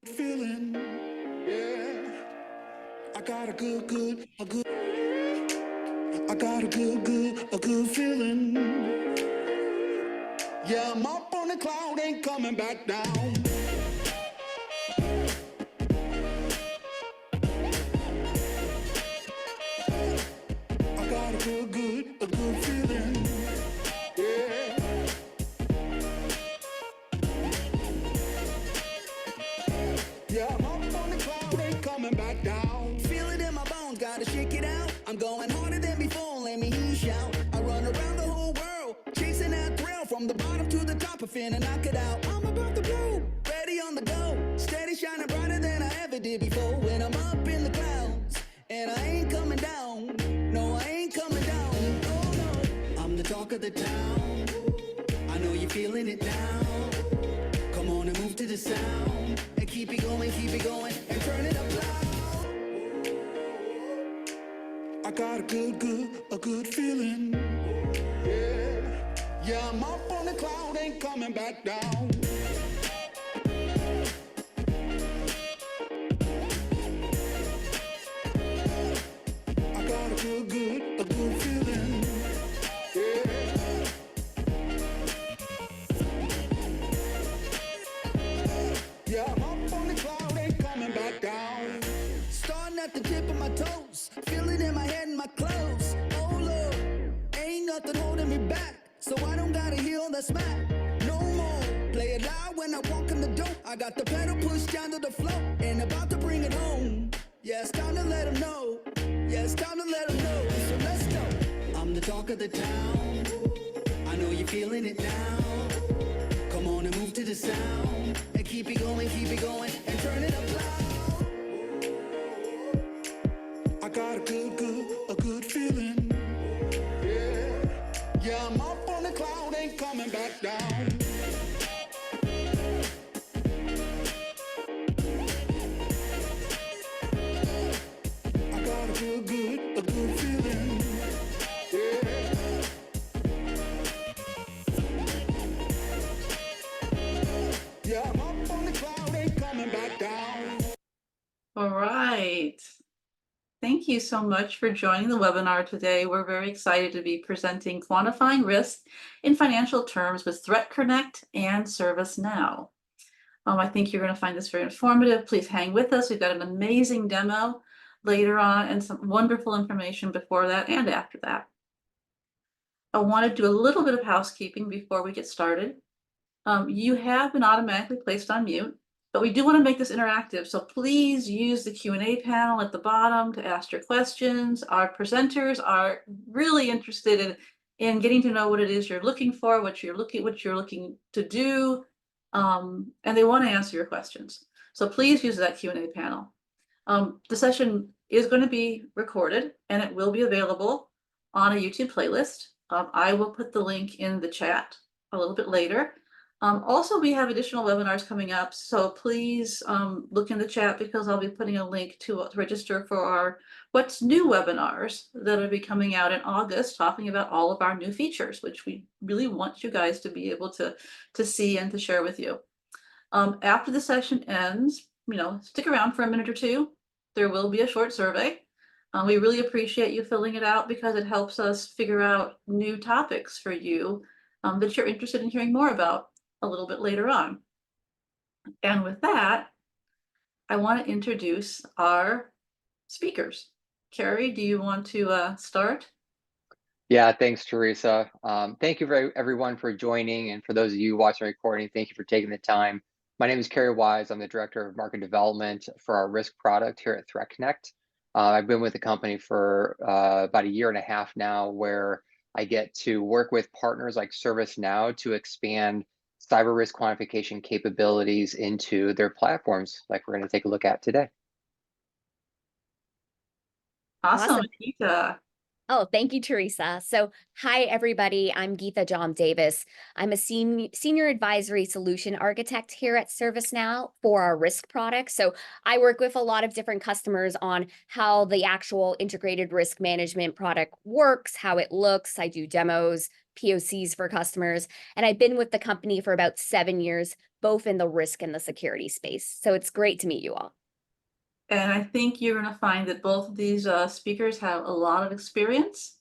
feeling. Yeah, I got a good, I got a good feeling. Yeah, I'm up on the cloud, ain't coming back down. I got a good feeling. Yeah. Yeah, I'm up on the cloud, ain't coming back down. Feel it in my bones, gotta shake it out. I'm going harder than before, let me hear you shout. I run around the whole world, chasing that thrill. From the bottom to the top, I finna knock it out. I'm about to blow, ready on the go. Steady shining brighter than I ever did before. When I'm up in the clouds, and I ain't coming down. No, I ain't coming down. Oh no, I'm the talk of the town. I know you're feeling it now. Come on and move to the sound. And keep it going, and turn it up loud. I got a good feeling. Yeah, yeah, I'm up on the cloud, ain't coming back down. I got a good feeling. Yeah. Yeah, I'm up on the cloud, ain't coming back down. Starting at the tip of my toes, feel it in my head and my clothes. Oh Lord, ain't nothing holding me back, so I don't gotta heal the smack. No more, play it loud when I walk in the door. I got the pedal pushed down to the floor, and about to bring it home. Yeah, it's time to let them know. Yeah, it's time to let them know. So let's go. I'm the talk of the town. I know you're feeling it now. Come on and move to the sound. And keep it going, and turn it up loud. I got a good feeling. Yeah, yeah, I'm up on the cloud, ain't coming back down. I got a good feeling. Yeah. Yeah, I'm up on the cloud, ain't coming back down. All right. Thank you so much for joining the webinar today. We're very excited to be presenting Quantifying Risk in Financial Terms with ThreatConnect and ServiceNow. I think you're going to find this very informative. Please hang with us. We've got an amazing demo later on and some wonderful information before that and after that. I want to do a little bit of housekeeping before we get started. You have been automatically placed on mute, but we do want to make this interactive. So please use the Q&A panel at the bottom to ask your questions. Our presenters are really interested in getting to know what it is you're looking for, what you're looking to do, and they want to answer your questions. So please use that Q&A panel. The session is going to be recorded and it will be available on a YouTube playlist. I will put the link in the chat a little bit later. Also, we have additional webinars coming up, so please look in the chat because I'll be putting a link to register for our What's New webinars that will be coming out in August, talking about all of our new features, which we really want you guys to be able to see and to share with you. After the session ends, stick around for a minute or two. There will be a short survey. We really appreciate you filling it out because it helps us figure out new topics for you that you're interested in hearing more about a little bit later on. And with that, I want to introduce our speakers. Carrie, do you want to start? Yeah, thanks, Teresa. Thank you everyone for joining, and for those of you watching the recording, thank you for taking the time. My name is Carrie Wise. I'm the Director of Market Development for our risk product here at ThreatConnect. I've been with the company for about 1.5 years now, where I get to work with partners like ServiceNow to expand cyber risk quantification capabilities into their platforms, like we're going to take a look at today. Awesome. Geetha. Oh, thank you, Teresa. So, hi, everybody. I'm Geetha John Davis. I'm a senior advisory solution architect here at ServiceNow for our risk products. So I work with a lot of different customers on how the actual integrated risk management product works, how it looks. I do demos, POCs for customers. And I've been with the company for about 7 years, both in the risk and the security space. So it's great to meet you all. And I think you're going to find that both of these speakers have a lot of experience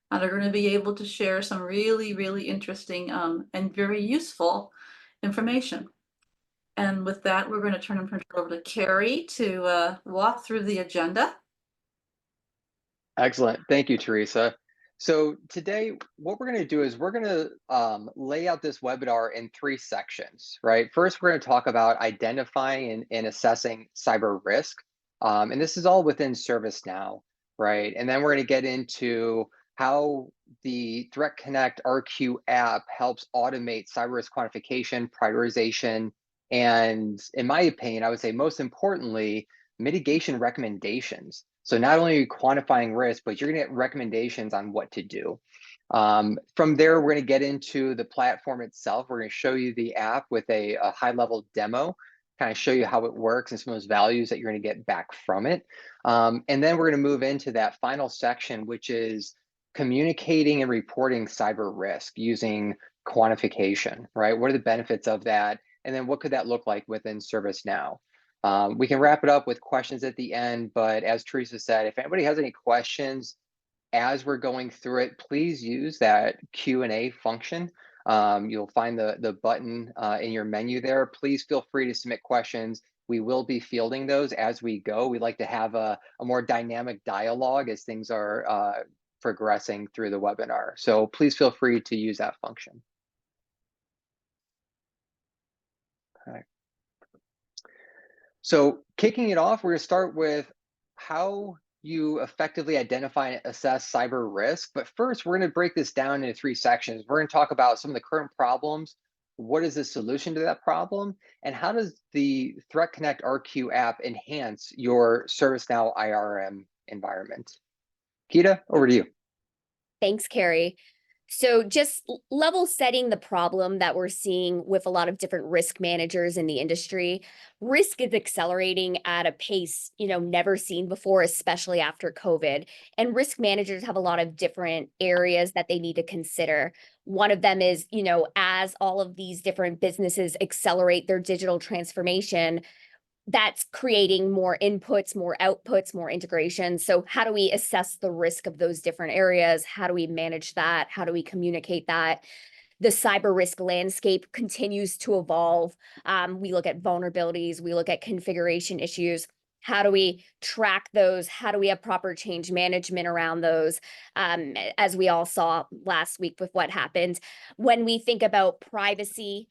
and are going to be able to share some really, really interesting and very useful information. And with that, we're going to turn it over to Carrie to walk through the agenda. Excellent. Thank you, Teresa. So today, what we're going to do is we're going to lay out this webinar in 3 sections, right? First, we're going to talk about identifying and assessing cyber risk. And this is all within ServiceNow, right? And then we're going to get into how the ThreatConnect RQ app helps automate cyber risk quantification, prioritization, and in my opinion, I would say most importantly, mitigation recommendations. So not only are you quantifying risk, but you're going to get recommendations on what to do. From there, we're going to get into the platform itself. We're going to show you the app with a high-level demo, kind of show you how it works and some of those values that you're going to get back from it. And then we're going to move into that final section, which is communicating and reporting cyber risk using quantification, right? What are the benefits of that? And then what could that look like within ServiceNow? We can wrap it up with questions at the end, but as Teresa said, if anybody has any questions as we're going through it, please use that Q&A function. You'll find the button in your menu there. Please feel free to submit questions. We will be fielding those as we go. We like to have a more dynamic dialogue as things are progressing through the webinar. So please feel free to use that function. Okay. So kicking it off, we're going to start with how you effectively identify and assess cyber risk. But first, we're going to break this down into 3 sections. We're going to talk about some of the current problems. What is the solution to that problem? And how does the ThreatConnect RQ app enhance your ServiceNow IRM environment? Geeta, over to you. Thanks, Carrie. So just level setting the problem that we're seeing with a lot of different risk managers in the industry. Risk is accelerating at a pace, never seen before, especially after COVID. And risk managers have a lot of different areas that they need to consider. One of them is, as all of these different businesses accelerate their digital transformation, that's creating more inputs, more outputs, more integration. So how do we assess the risk of those different areas? How do we manage that? How do we communicate that? The cyber risk landscape continues to evolve. We look at vulnerabilities, we look at configuration issues. How do we track those? How do we have proper change management around those? As we all saw last week with what happened. When we think about privacy,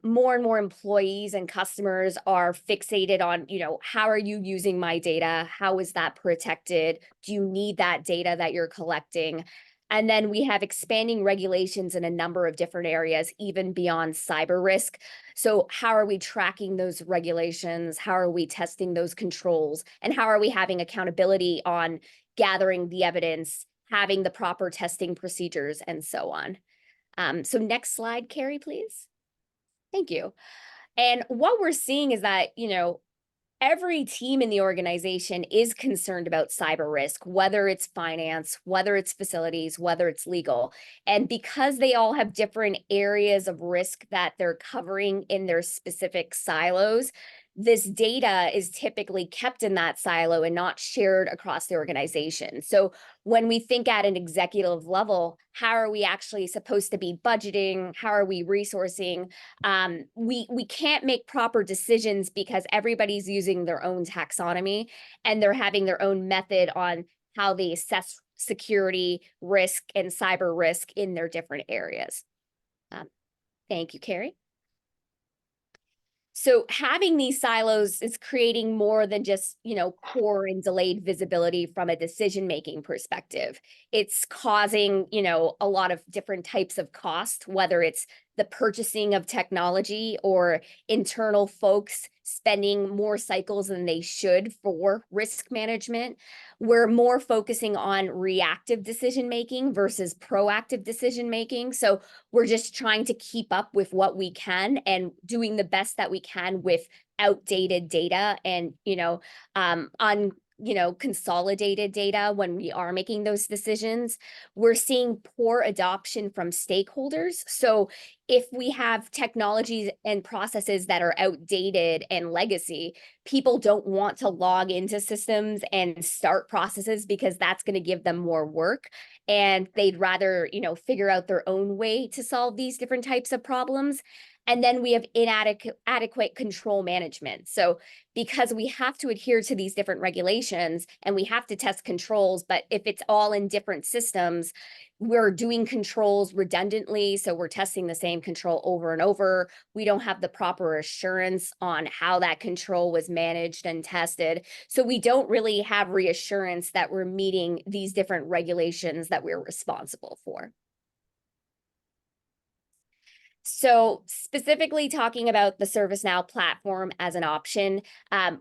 more and more employees and customers are fixated on, how are you using my data? How is that protected? Do you need that data that you're collecting? And then we have expanding regulations in a number of different areas, even beyond cyber risk. So how are we tracking those regulations? How are we testing those controls? And how are we having accountability on gathering the evidence, having the proper testing procedures, and so on? So next slide, Carrie, please. Thank you. And what we're seeing is that, every team in the organization is concerned about cyber risk, whether it's finance, whether it's facilities, whether it's legal. And because they all have different areas of risk that they're covering in their specific silos, this data is typically kept in that silo and not shared across the organization. So when we think at an executive level, how are we actually supposed to be budgeting? How are we resourcing? We can't make proper decisions because everybody's using their own taxonomy and they're having their own method on how they assess security risk and cyber risk in their different areas. Thank you, Carrie. So having these silos is creating more than just, poor and delayed visibility from a decision-making perspective. It's causing, a lot of different types of cost, whether it's the purchasing of technology or internal folks spending more cycles than they should for risk management. We're more focusing on reactive decision-making versus proactive decision-making. So we're just trying to keep up with what we can and doing the best that we can with outdated data and, consolidated data when we are making those decisions. We're seeing poor adoption from stakeholders. So if we have technologies and processes that are outdated and legacy, people don't want to log into systems and start processes because that's going to give them more work. And they'd rather, figure out their own way to solve these different types of problems. And then we have inadequate control management. So because we have to adhere to these different regulations and we have to test controls, but if it's all in different systems, we're doing controls redundantly. So we're testing the same control over and over. We don't have the proper assurance on how that control was managed and tested. So we don't really have reassurance that we're meeting these different regulations that we're responsible for. So specifically talking about the ServiceNow platform as an option,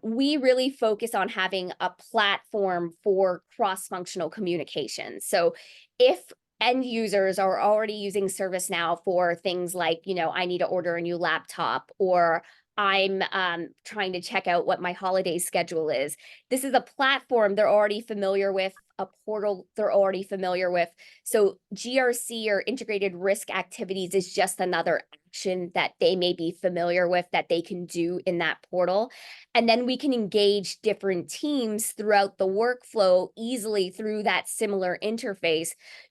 we really focus on having a platform for cross-functional communication. So if end users are already using ServiceNow for things like, I need to order a new laptop, or I'm trying to check out what my holiday schedule is. This is a platform they're already familiar with, a portal they're already familiar with. So GRC, or integrated risk activities, is just another action that they may be familiar with that they can do in that portal. And then we can engage different teams throughout the workflow easily through that similar interface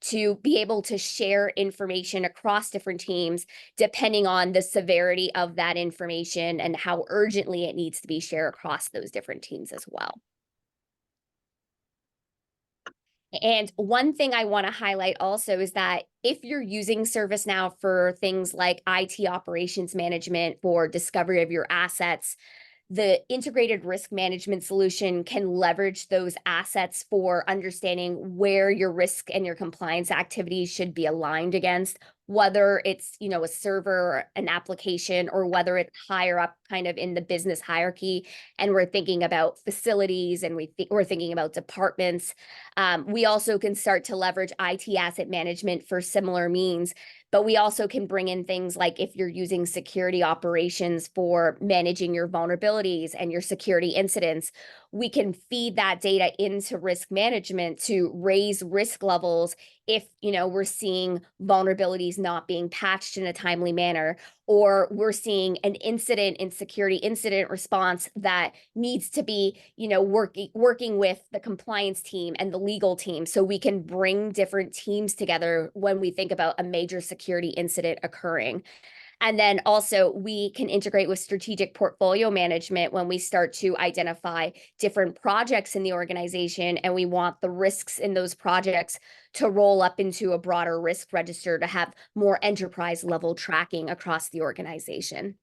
to be able to share information across different teams, depending on the severity of that information and how urgently it needs to be shared across those different teams as well. And one thing I want to highlight also is that if you're using ServiceNow for things like IT operations management, for discovery of your assets, the integrated risk management solution can leverage those assets for understanding where your risk and your compliance activities should be aligned against, whether it's, a server or an application, or whether it's higher up kind of in the business hierarchy. And we're thinking about facilities, and we're thinking about departments. We also can start to leverage IT asset management for similar means. But we also can bring in things like if you're using security operations for managing your vulnerabilities and your security incidents, we can feed that data into risk management to raise risk levels if, we're seeing vulnerabilities not being patched in a timely manner, or we're seeing an incident in security incident response that needs to be, working with the compliance team and the legal team. So we can bring different teams together when we think about a major security incident occurring. And then also we can integrate with strategic portfolio management when we start to identify different projects in the organization and we want the risks in those projects to roll up into a broader risk register to have more enterprise level tracking across the organization.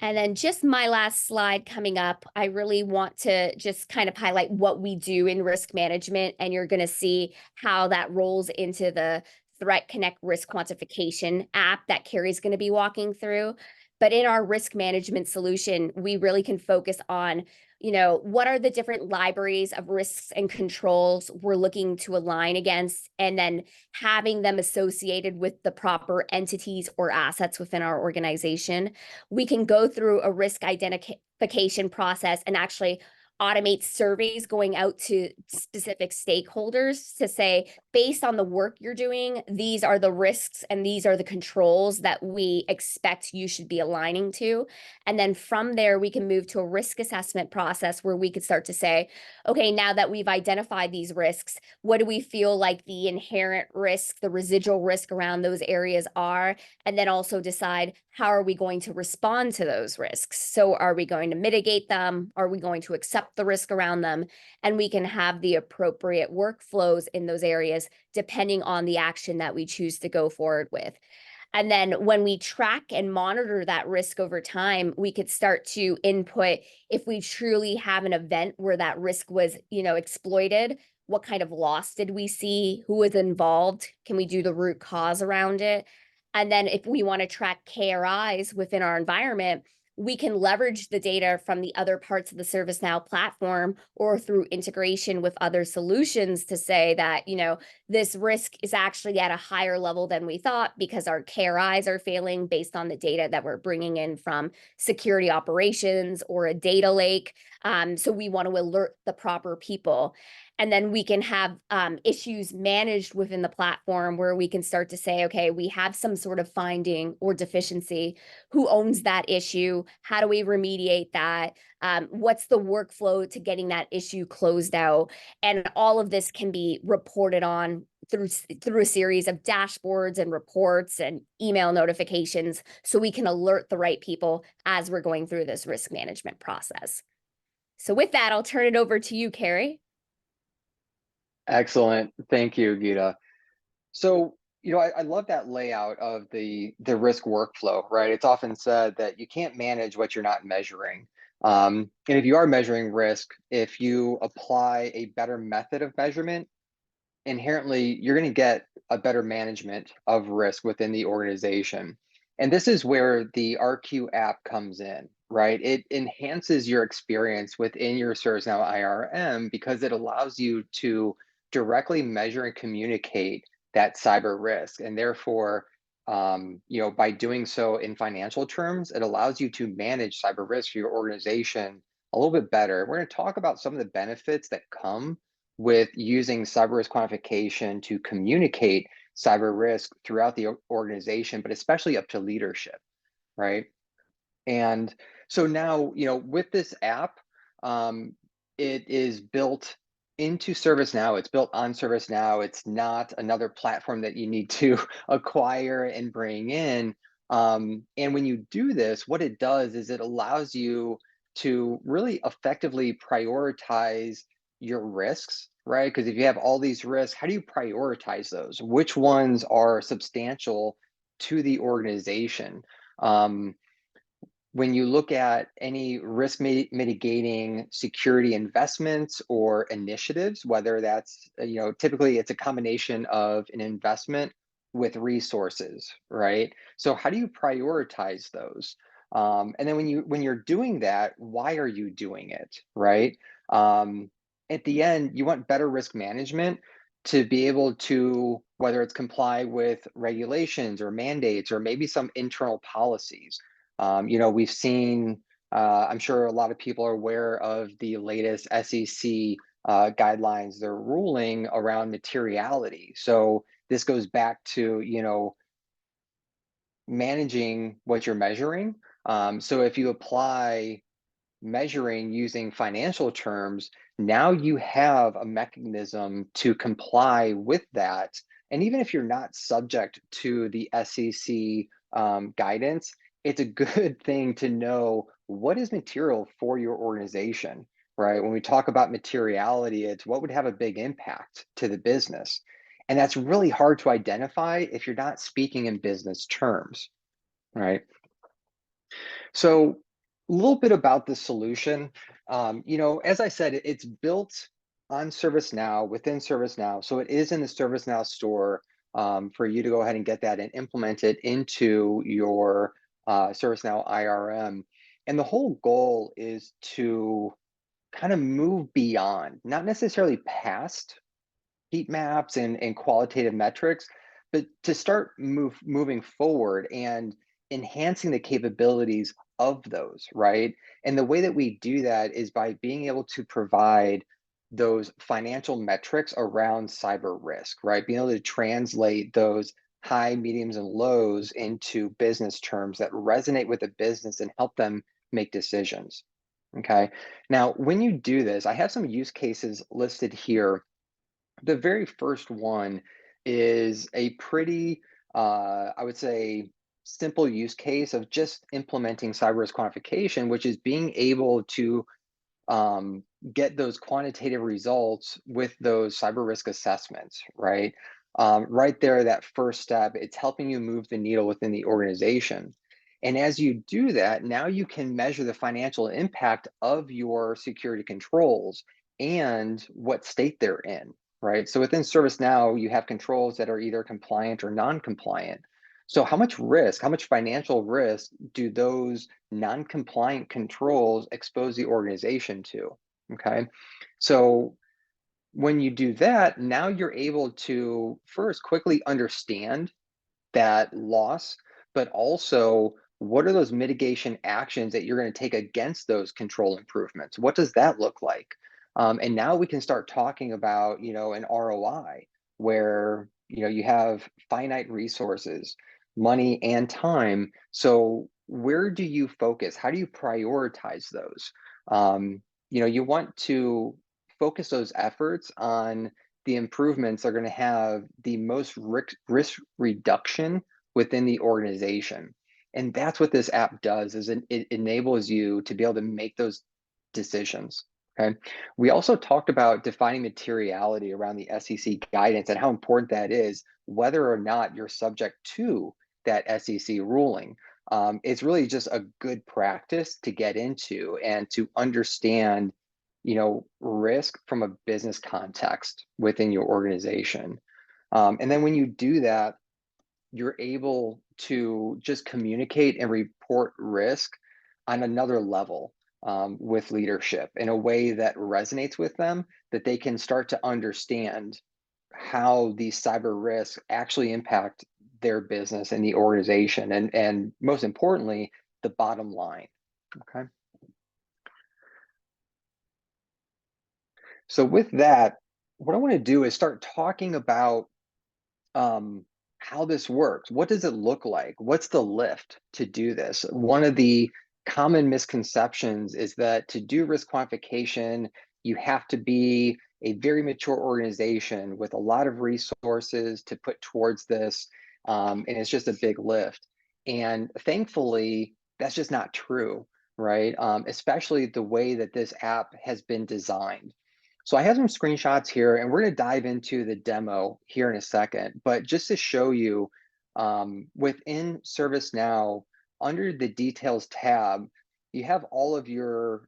And then just my last slide coming up, I really want to just kind of highlight what we do in risk management, and you're going to see how that rolls into the ThreatConnect Risk Quantification app that Carrie's going to be walking through. But in our risk management solution, we really can focus on, what are the different libraries of risks and controls we're looking to align against, and then having them associated with the proper entities or assets within our organization. We can go through a risk identification process and actually automate surveys going out to specific stakeholders to say, based on the work you're doing, these are the risks and these are the controls that we expect you should be aligning to. And then from there, we can move to a risk assessment process where we could start to say, okay, now that we've identified these risks, what do we feel like the inherent risk, the residual risk around those areas are? And then also decide, how are we going to respond to those risks? So are we going to mitigate them? Are we going to accept the risk around them? And we can have the appropriate workflows in those areas depending on the action that we choose to go forward with. And then when we track and monitor that risk over time, we could start to input if we truly have an event where that risk was, exploited. What kind of loss did we see? Who was involved? Can we do the root cause around it? And then if we want to track KRIs within our environment, we can leverage the data from the other parts of the ServiceNow platform or through integration with other solutions to say that, this risk is actually at a higher level than we thought because our KRIs are failing based on the data that we're bringing in from security operations or a data lake. So we want to alert the proper people. And then we can have issues managed within the platform where we can start to say, okay, we have some sort of finding or deficiency. Who owns that issue? How do we remediate that? What's the workflow to getting that issue closed out? And all of this can be reported on through a series of dashboards and reports and email notifications so we can alert the right people as we're going through this risk management process. So with that, I'll turn it over to you, Carrie. Excellent. Thank you, Geeta. So, I love that layout of the risk workflow, right? It's often said that you can't manage what you're not measuring. And if you are measuring risk, if you apply a better method of measurement, inherently you're going to get a better management of risk within the organization. And this is where the RQ app comes in, right? It enhances your experience within your ServiceNow IRM because it allows you to directly measure and communicate that cyber risk. And therefore, by doing so in financial terms, it allows you to manage cyber risk for your organization a little bit better. We're going to talk about some of the benefits that come with using cyber risk quantification to communicate cyber risk throughout the organization, but especially up to leadership, right? And so now, with this app, it is built into ServiceNow. It's built on ServiceNow. It's not another platform that you need to acquire and bring in. And when you do this, what it does is it allows you to really effectively prioritize your risks, right? Because if you have all these risks, how do you prioritize those? Which ones are substantial to the organization? When you look at any risk mitigating security investments or initiatives, whether that's, typically it's a combination of an investment with resources, right? So how do you prioritize those? And then when you're doing that, why are you doing it, right? At the end, you want better risk management to be able to, whether it's comply with regulations or mandates or maybe some internal policies. We've seen, I'm sure a lot of people are aware of the latest SEC guidelines, they're ruling around materiality. So this goes back to, managing what you're measuring. So if you apply measuring using financial terms, now you have a mechanism to comply with that. And even if you're not subject to the SEC guidance, it's a good thing to know what is material for your organization, right? When we talk about materiality, it's what would have a big impact to the business. And that's really hard to identify if you're not speaking in business terms, right? So a little bit about the solution. As I said, it's built on ServiceNow, within ServiceNow. So it is in the ServiceNow store for you to go ahead and get that and implement it into your ServiceNow IRM. And the whole goal is to kind of move beyond, not necessarily past heat maps and qualitative metrics, but to start moving forward and enhancing the capabilities of those, right? And the way that we do that is by being able to provide those financial metrics around cyber risk, right? Being able to translate those high, mediums, and lows into business terms that resonate with the business and help them make decisions. Okay. Now, when you do this, I have some use cases listed here. The very first one is a pretty, I would say, simple use case of just implementing cyber risk quantification, which is being able to get those quantitative results with those cyber risk assessments, right? Right there, that first step, it's helping you move the needle within the organization. And as you do that, now you can measure the financial impact of your security controls and what state they're in, right? So within ServiceNow, you have controls that are either compliant or non-compliant. So how much risk, how much financial risk do those non-compliant controls expose the organization to? Okay, so when you do that, now you're able to first quickly understand that loss, but also what are those mitigation actions that you're going to take against those control improvements? What does that look like? And now we can start talking about, an ROI where, you have finite resources, money and time. So where do you focus? How do you prioritize those? You want to focus those efforts on the improvements are going to have the most risk reduction within the organization. And that's what this app does, is it enables you to be able to make those decisions. Okay. We also talked about defining materiality around the SEC guidance and how important that is, whether or not you're subject to that SEC ruling. It's really just a good practice to get into and to understand risk from a business context within your organization. And then when you do that, you're able to just communicate and report risk on another level with leadership in a way that resonates with them, that they can start to understand how these cyber risks actually impact their business and the organization, and most importantly, the bottom line. Okay. So with that, what I want to do is start talking about how this works. What does it look like? What's the lift to do this? One of the common misconceptions is that to do risk quantification, you have to be a very mature organization with a lot of resources to put towards this, and it's just a big lift. And thankfully, that's just not true, right? Especially the way that this app has been designed. So I have some screenshots here, and we're going to dive into the demo here in a second. But just to show you, within ServiceNow, under the Details tab, you have all of your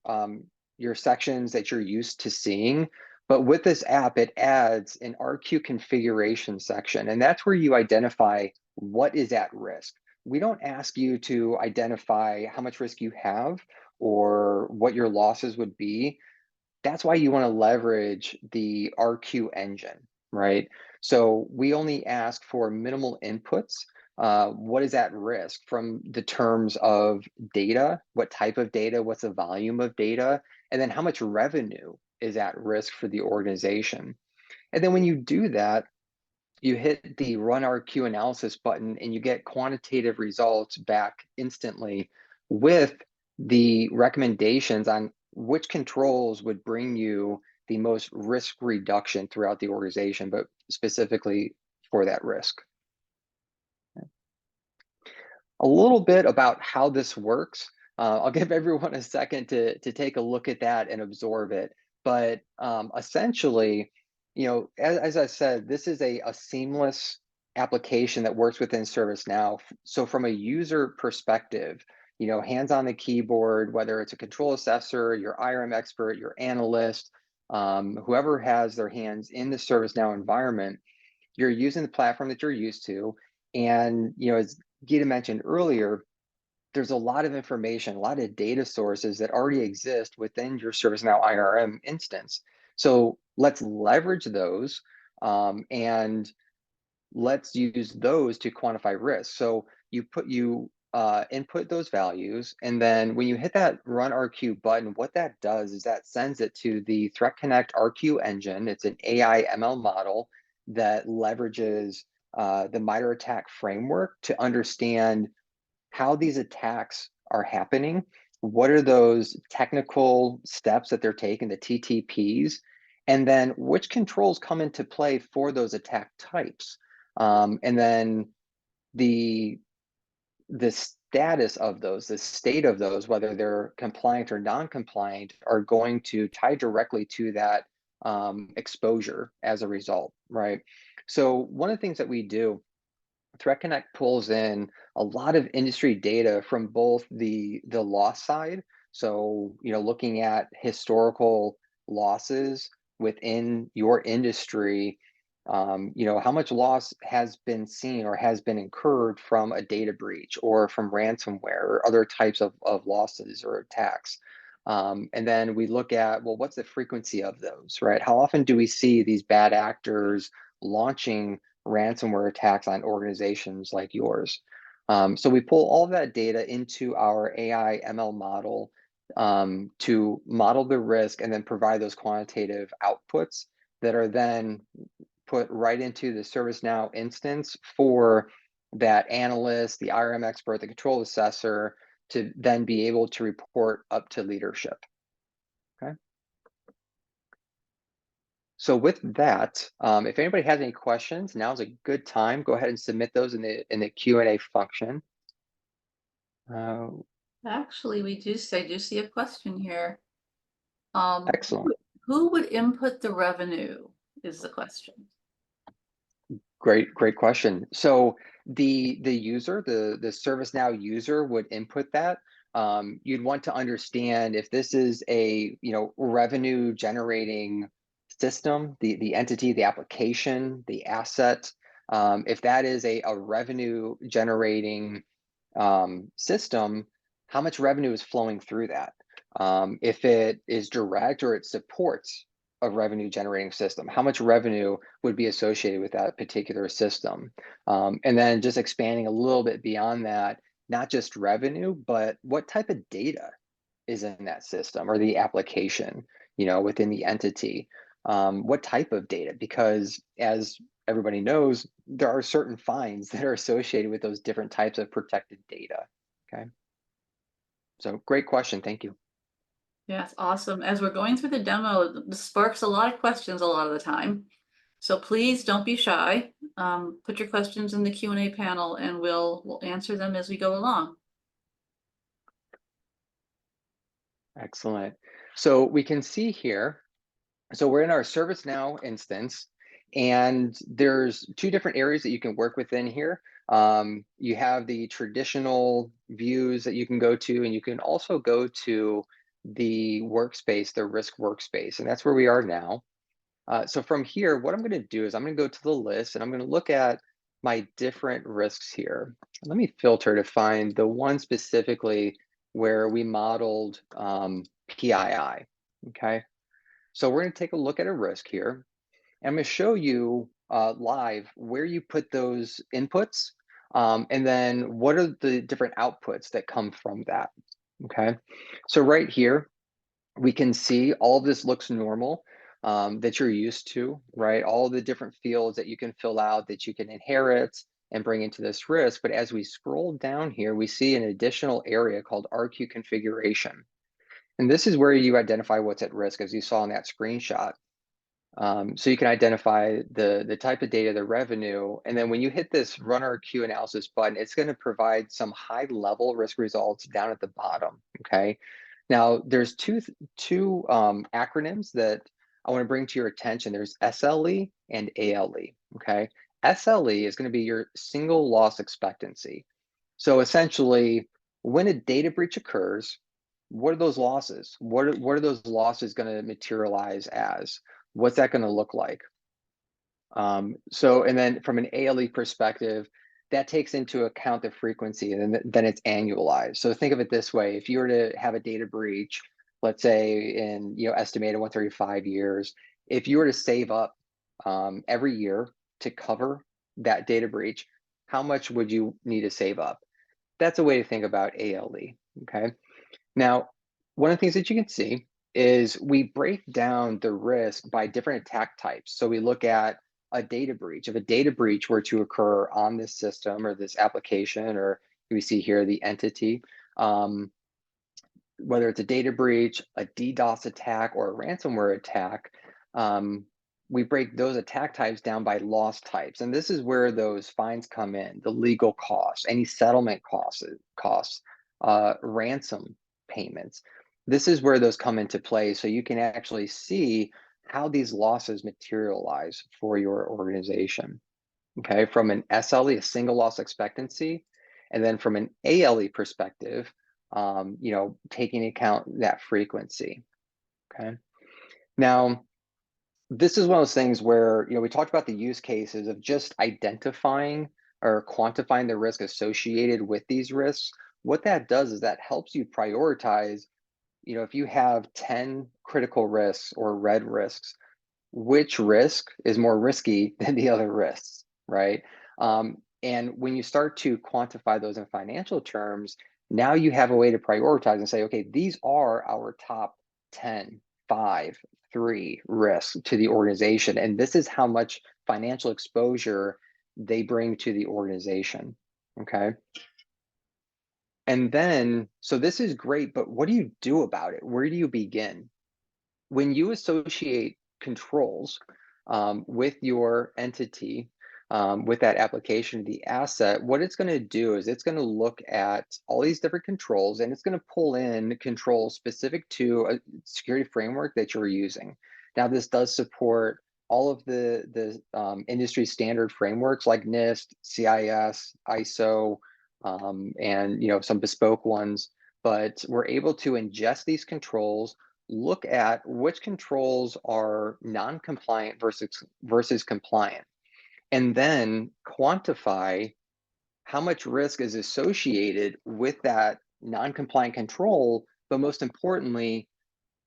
sections that you're used to seeing. But with this app, it adds an RQ configuration section, and that's where you identify what is at risk. We don't ask you to identify how much risk you have or what your losses would be. That's why you want to leverage the RQ engine, right? So we only ask for minimal inputs. What is at risk from the terms of data, what type of data, what's the volume of data, and then how much revenue is at risk for the organization. And then when you do that, you hit the Run RQ Analysis button and you get quantitative results back instantly with the recommendations on which controls would bring you the most risk reduction throughout the organization, but specifically for that risk. A little bit about how this works. I'll give everyone a second to take a look at that and absorb it. But essentially, as I said, this is a seamless application that works within ServiceNow. So from a user perspective, hands on the keyboard, whether it's a control assessor, your IRM expert, your analyst, whoever has their hands in the ServiceNow environment, you're using the platform that you're used to. And, as Gita mentioned earlier, there's a lot of information, a lot of data sources that already exist within your ServiceNow IRM instance. So let's leverage those and let's use those to quantify risk. So you input those values, and then when you hit that Run RQ button, what that does is that sends it to the ThreatConnect RQ engine. It's an AI ML model that leverages the MITRE ATT&CK framework to understand how these attacks are happening, what are those technical steps that they're taking, the TTPs, and then which controls come into play for those attack types. And then the status of those, the state of those, whether they're compliant or non-compliant, are going to tie directly to that exposure as a result, right? So one of the things that we do, ThreatConnect pulls in a lot of industry data from both the loss side, so looking at historical losses within your industry, How much loss has been seen or has been incurred from a data breach or from ransomware or other types of losses or attacks. And then we look at, well, what's the frequency of those, right? How often do we see these bad actors launching ransomware attacks on organizations like yours? So we pull all of that data into our AI ML model to model the risk and then provide those quantitative outputs that are then put right into the ServiceNow instance for that analyst, the IRM expert, the control assessor to then be able to report up to leadership. Okay. So with that, if anybody has any questions, now's a good time. Go ahead and submit those in the Q&A function. Actually, I do see a question here. Excellent. Who would input the revenue is the question. Great question. So the user, the ServiceNow user would input that. You'd want to understand if this is a revenue generating system, the entity, the application, the asset. If that is a revenue generating system, how much revenue is flowing through that? If it is direct or it supports a revenue generating system, how much revenue would be associated with that particular system? And then just expanding a little bit beyond that, not just revenue, but what type of data is in that system or the application, within the entity? What type of data? Because as everybody knows, there are certain fines that are associated with those different types of protected data. Okay. So great question. Thank you. Yes, awesome. As we're going through the demo, this sparks a lot of questions a lot of the time. So please don't be shy. Put your questions in the Q&A panel and we'll answer them as we go along. Excellent. So we can see here, so we're in our ServiceNow instance, and there's two different areas that you can work within here. You have the traditional views that you can go to, and you can also go to the workspace, the risk workspace, and that's where we are now. So from here, what I'm going to do is I'm going to go to the list and I'm going to look at my different risks here. Let me filter to find the one specifically where we modeled PII. Okay, so we're going to take a look at a risk here. I'm going to show you live where you put those inputs and then what are the different outputs that come from that. Okay, so right here, we can see all of this looks normal that you're used to, right? All the different fields that you can fill out that you can inherit and bring into this risk. But as we scroll down here, we see an additional area called RQ configuration. And this is where you identify what's at risk, as you saw in that screenshot. So you can identify the type of data, the revenue, and then when you hit this run RQ analysis button, it's going to provide some high level risk results down at the bottom, okay? Now, there's two acronyms that I want to bring to your attention. There's SLE and ALE, okay? SLE is going to be your single loss expectancy. So essentially, when a data breach occurs, what are those losses? What are those losses going to materialize as? What's that going to look like? And then from an ALE perspective, that takes into account the frequency and then it's annualized. So think of it this way: if you were to have a data breach, let's say in estimated 135 years, if you were to save up every year to cover that data breach, how much would you need to save up? That's a way to think about ALE. Okay. Now, one of the things that you can see is we break down the risk by different attack types. So we look at a data breach. If a data breach were to occur on this system or this application, or we see here the entity, whether it's a data breach, a DDoS attack, or a ransomware attack, we break those attack types down by loss types. And this is where those fines come in: the legal costs, any settlement costs, ransom payments. This is where those come into play. So you can actually see how these losses materialize for your organization. Okay, from an SLE, a single loss expectancy, and then from an ALE perspective, taking account that frequency. Okay, now this is one of those things where, we talked about the use cases of just identifying or quantifying the risk associated with these risks. What that does is that helps you prioritize, if you have 10 critical risks or red risks, which risk is more risky than the other risks, right? And when you start to quantify those in financial terms, now you have a way to prioritize and say, okay, these are our top 10, 5, 3 risks to the organization. And this is how much financial exposure they bring to the organization, okay? And then, so this is great, but what do you do about it? Where do you begin? When you associate controls with your entity, with that application, the asset, what it's going to do is it's going to look at all these different controls and it's going to pull in controls specific to a security framework that you're using. Now, this does support all of the industry standard frameworks like NIST, CIS, ISO, and some bespoke ones. But we're able to ingest these controls, look at which controls are non-compliant versus compliant, and then quantify how much risk is associated with that non-compliant control, but most importantly,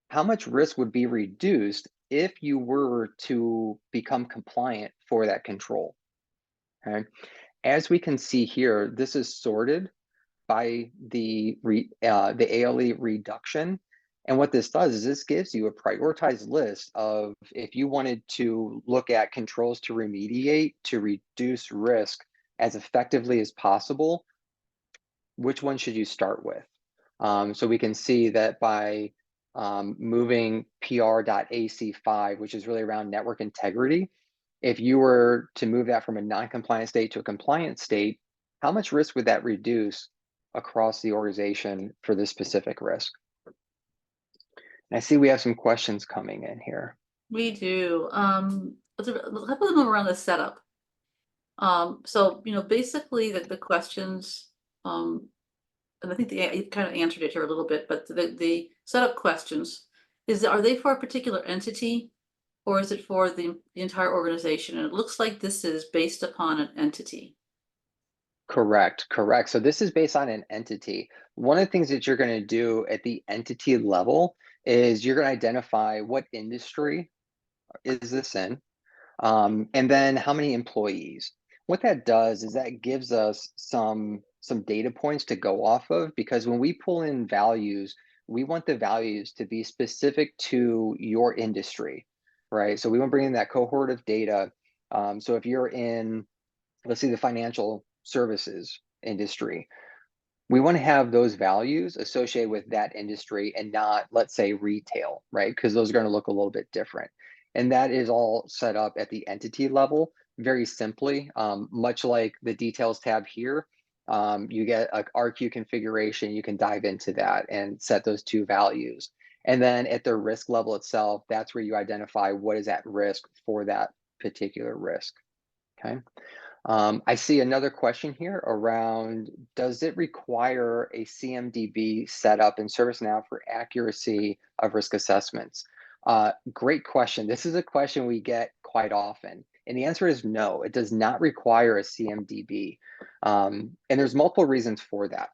how much risk would be reduced if you were to become compliant for that control. Okay. As we can see here, this is sorted by the ALE reduction. And what this does is this gives you a prioritized list of, if you wanted to look at controls to remediate, to reduce risk as effectively as possible, which one should you start with? So we can see that by moving PR.AC5, which is really around network integrity, if you were to move that from a non-compliant state to a compliant state, how much risk would that reduce across the organization for this specific risk? And I see we have some questions coming in here. We do. A couple of them around the setup. So basically the questions, and I think you kind of answered it here a little bit, but the setup questions are they for a particular entity, or is it for the entire organization? And it looks like this is based upon an entity. Correct. So this is based on an entity. One of the things that you're going to do at the entity level is you're going to identify what industry is this in, and then how many employees. What that does is that gives us some data points to go off of, because when we pull in values, we want the values to be specific to your industry, right? So we want to bring in that cohort of data. So if you're in, let's say, the financial services industry, we want to have those values associated with that industry and not, let's say, retail, right? Because those are going to look a little bit different. And that is all set up at the entity level very simply, much like the details tab here. You get a RQ configuration, you can dive into that and set those two values. And then at the risk level itself, that's where you identify what is at risk for that particular risk, okay? I see another question here around, does it require a CMDB setup in ServiceNow for accuracy of risk assessments? Great question. This is a question we get quite often. And the answer is no, it does not require a CMDB. And there's multiple reasons for that.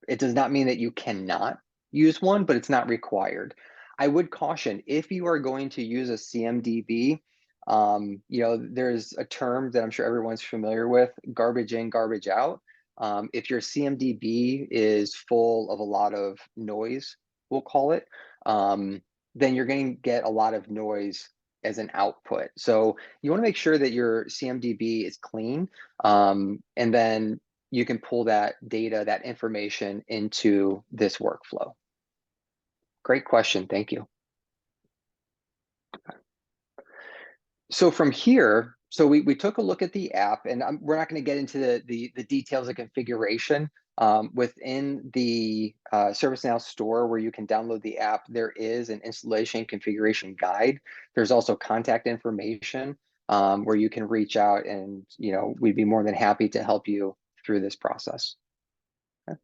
It does not mean that you cannot use one, but it's not required. I would caution, if you are going to use a CMDB, there's a term that I'm sure everyone's familiar with, garbage in, garbage out. If your CMDB is full of a lot of noise, we'll call it, then you're going to get a lot of noise as an output. So you want to make sure that your CMDB is clean, and then you can pull that data, that information into this workflow. Great question, thank you. So from here, so we took a look at the app, and we're not going to get into the details of configuration. Within the ServiceNow store where you can download the app, there is an installation configuration guide. There's also contact information where you can reach out, and we'd be more than happy to help you through this process. Okay.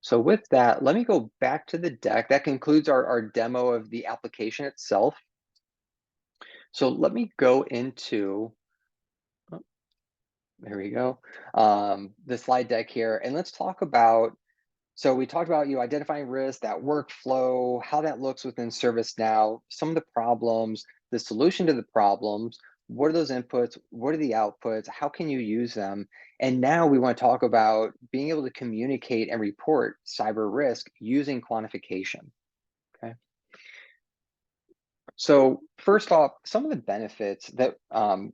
So with that, let me go back to the deck. That concludes our demo of the application itself. So let me go into, oh, there we go, the slide deck here, and let's talk about, so we talked about identifying risk, that workflow, how that looks within ServiceNow, some of the problems, the solution to the problems, what are those inputs, what are the outputs, how can you use them? And now we want to talk about being able to communicate and report cyber risk using quantification, okay? So first off, some of the benefits that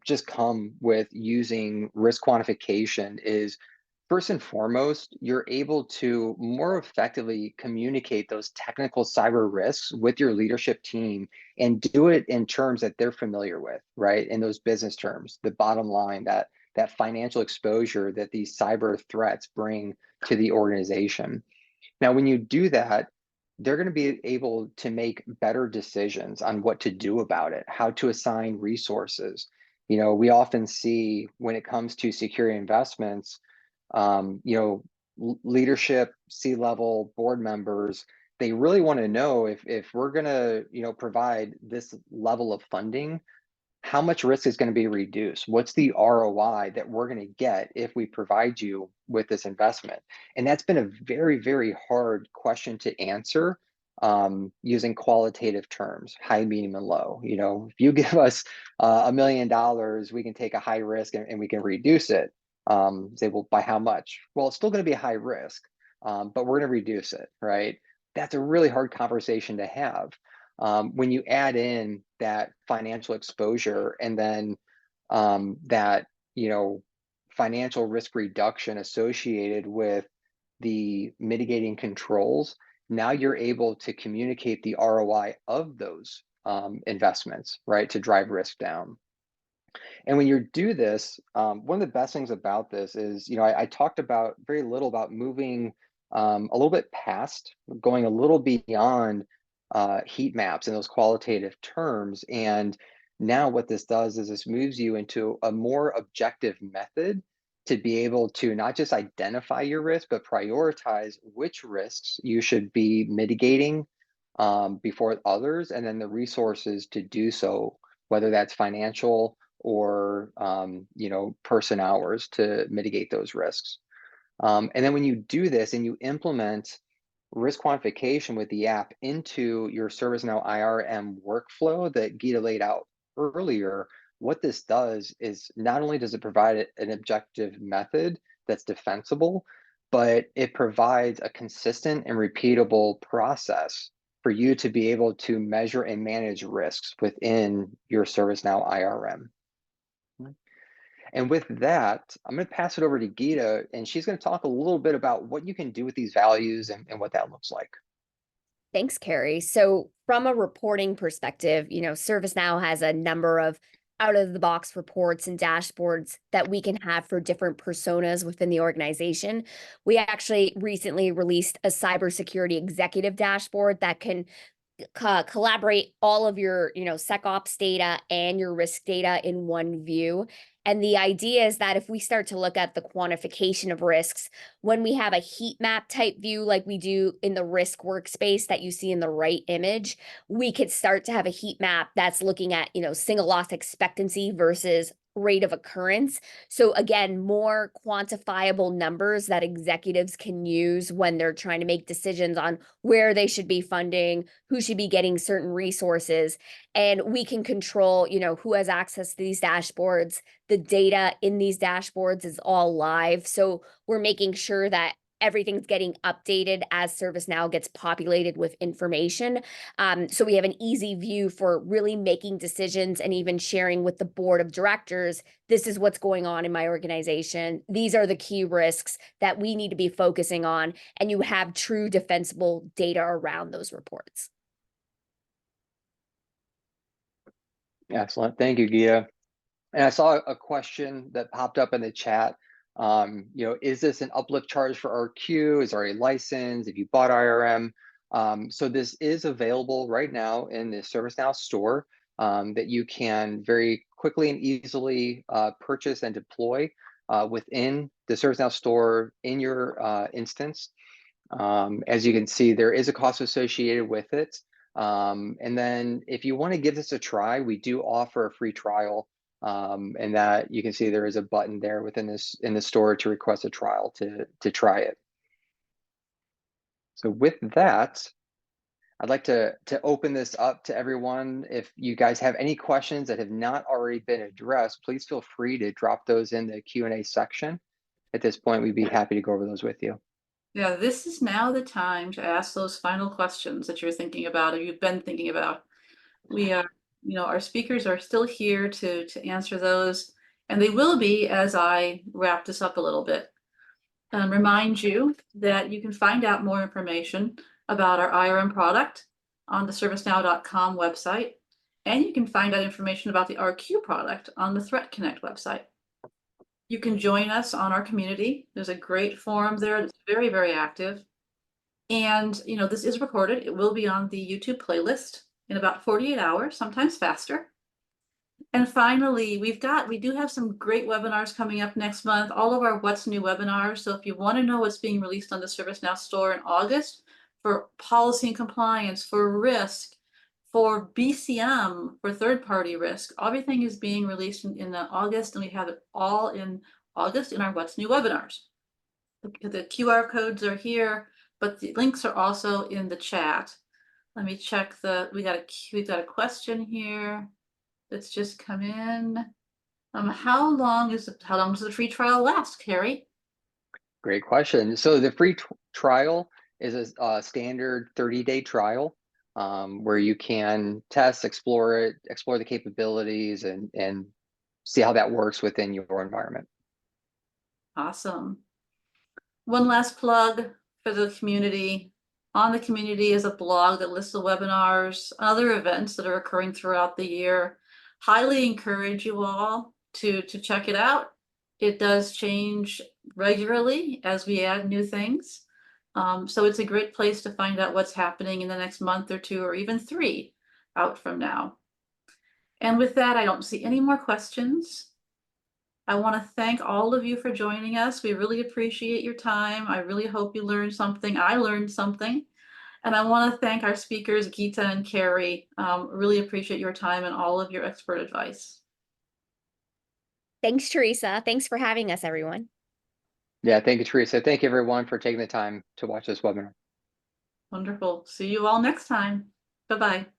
just come with using risk quantification is, first and foremost, you're able to more effectively communicate those technical cyber risks with your leadership team and do it in terms that they're familiar with, right? In those business terms, the bottom line, that financial exposure that these cyber threats bring to the organization. Now, when you do that, they're going to be able to make better decisions on what to do about it, how to assign resources. We often see when it comes to security investments, leadership, C-level, board members, they really want to know if we're going to, provide this level of funding, how much risk is going to be reduced? What's the ROI that we're going to get if we provide you with this investment? And that's been a very, very hard question to answer using qualitative terms, high, medium, and low. If you give us $1 million, we can take a high risk and we can reduce it. Say, well, by how much? Well, it's still going to be a high risk, but we're going to reduce it, right? That's a really hard conversation to have. When you add in that financial exposure and then that financial risk reduction associated with the mitigating controls, now you're able to communicate the ROI of those investments, right, to drive risk down. And when you do this, one of the best things about this is, I talked about very little about moving a little bit past, going a little beyond heat maps and those qualitative terms. And now what this does is this moves you into a more objective method to be able to not just identify your risk, but prioritize which risks you should be mitigating before others, and then the resources to do so, whether that's financial or person hours to mitigate those risks. And then when you do this and you implement risk quantification with the app into your ServiceNow IRM workflow that Geeta laid out earlier, what this does is not only does it provide an objective method that's defensible, but it provides a consistent and repeatable process for you to be able to measure and manage risks within your ServiceNow IRM. And with that, I'm going to pass it over to Geeta, and she's going to talk a little bit about what you can do with these values and what that looks like. Thanks, Carrie. So from a reporting perspective, ServiceNow has a number of out-of-the-box reports and dashboards that we can have for different personas within the organization. We actually recently released a cybersecurity executive dashboard that can collaborate all of your, SecOps data and your risk data in one view. And the idea is that if we start to look at the quantification of risks, when we have a heat map type view, like we do in the risk workspace that you see in the right image, we could start to have a heat map that's looking at, single loss expectancy versus rate of occurrence. So again, more quantifiable numbers that executives can use when they're trying to make decisions on where they should be funding, who should be getting certain resources. And we can control, who has access to these dashboards. The data in these dashboards is all live. So we're making sure that everything's getting updated as ServiceNow gets populated with information. So we have an easy view for really making decisions and even sharing with the board of directors, this is what's going on in my organization. These are the key risks that we need to be focusing on. And you have true defensible data around those reports. Excellent. Thank you, Geeta. And I saw a question that popped up in the chat. Is this an uplift charge for RQ? Is there a license if you bought IRM? So this is available right now in the ServiceNow store that you can very quickly and easily purchase and deploy within the ServiceNow store in your instance. As you can see, there is a cost associated with it. And then if you want to give this a try, we do offer a free trial. And that you can see there is a button there within this in the store to request a trial to try it. So with that, I'd like to open this up to everyone. If you guys have any questions that have not already been addressed, please feel free to drop those in the Q&A section. At this point, we'd be happy to go over those with you. Yeah, this is now the time to ask those final questions that you're thinking about or you've been thinking about. We are, our speakers are still here to answer those, and they will be as I wrap this up a little bit. Remind you that you can find out more information about our IRM product on the ServiceNow.com website, and you can find out information about the RQ product on the ThreatConnect website. You can join us on our community. There's a great forum there that's very, very active. And, this is recorded. It will be on the YouTube playlist in about 48 hours, sometimes faster. And finally, we do have some great webinars coming up next month, all of our What's New webinars. So if you want to know what's being released on the ServiceNow store in August for policy and compliance, for risk, for BCM, for third-party risk, everything is being released in August, and we have it all in August in our What's New webinars. The QR codes are here, but the links are also in the chat. Let me check we've got a question here that's just come in. How long does the free trial last, Carrie? Great question. So the free trial is a standard 30-day trial where you can test, explore the capabilities, and see how that works within your environment. Awesome. One last plug for the community. On the community is a blog that lists the webinars, other events that are occurring throughout the year. Highly encourage you all to check it out. It does change regularly as we add new things. So it's a great place to find out what's happening in the next month or 2 or even 3 out from now. And with that, I don't see any more questions. I want to thank all of you for joining us. We really appreciate your time. I really hope you learned something. I learned something. And I want to thank our speakers, Geeta and Carrie. Really appreciate your time and all of your expert advice. Thanks, Teresa. Thanks for having us, everyone. Yeah, thank you, Teresa. Thank you, everyone, for taking the time to watch this webinar. Wonderful. See you all next time. Bye-bye.